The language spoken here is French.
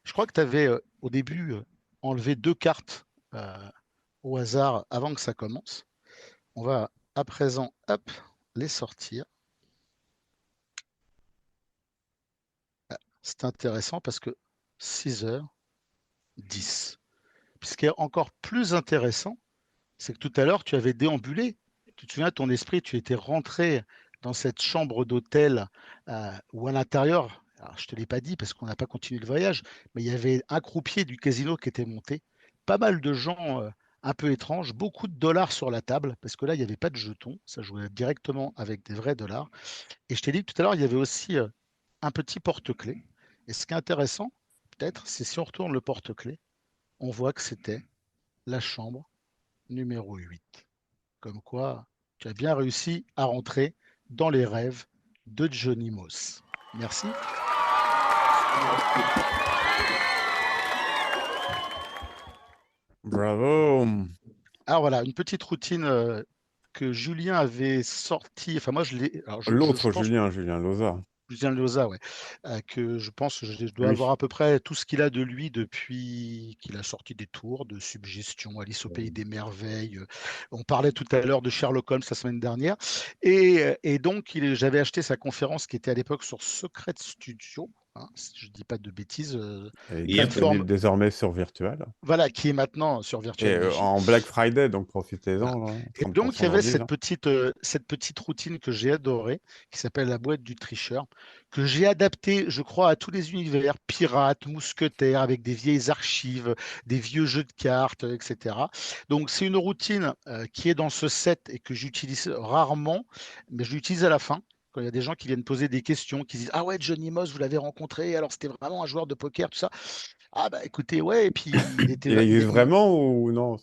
Je crois que tu avais au début enlevé deux cartes au hasard avant que ça commence. On va à présent, hop, les sortir. C'est intéressant parce que 6h10. Puis ce qui est encore plus intéressant, c'est que tout à l'heure, tu avais déambulé. Tu te souviens, ton esprit, tu étais rentré dans cette chambre d'hôtel où à l'intérieur, alors je ne te l'ai pas dit parce qu'on n'a pas continué le voyage, mais il y avait un croupier du casino qui était monté, pas mal de gens un peu étranges, beaucoup de dollars sur la table, parce que là, il n'y avait pas de jetons, ça jouait directement avec des vrais dollars. Et je t'ai dit que tout à l'heure, il y avait aussi un petit porte-clés. Et ce qui est intéressant, peut-être, c'est si on retourne le porte-clés, on voit que c'était la chambre numéro 8. Comme quoi, tu as bien réussi à rentrer dans les rêves de Johnny Moss. Merci. Bravo. Alors voilà, une petite routine que Julien avait sortie. Enfin, moi, je l'ai. Alors, je L'autre pense Julien, Julien Loza. Julien Loza, ouais, que je pense que je dois avoir Lui. à peu près tout ce qu'il a de lui depuis qu'il a sorti des tours de suggestions, Alice au pays des merveilles. On parlait tout à l'heure de Sherlock Holmes la semaine dernière. Et donc, j'avais acheté sa conférence qui était à l'époque sur Secret Studio, hein, si je ne dis pas de bêtises, Est Yep. plateforme, disponible désormais sur Virtual. voilà, qui est maintenant sur Et Virtual Magic. en Black Friday, donc profitez-en, Voilà. là, Et donc, il 30% y de avait remise. Hein. cette petite routine que j'ai adorée, qui s'appelle la boîte du tricheur, que j'ai adaptée, je crois, à tous les univers, pirates, mousquetaires, avec des vieilles archives, des vieux jeux de cartes, etc. Donc, c'est une routine qui est dans ce set et que j'utilise rarement, mais je l'utilise à la fin. Quand il y a des gens qui viennent poser des questions, qui disent: Ah ouais, Johnny Moss, vous l'avez rencontré, alors c'était vraiment un joueur de poker, tout ça. Ah bah écoutez, ouais, et puis il était, Il existe il, vraiment ou non?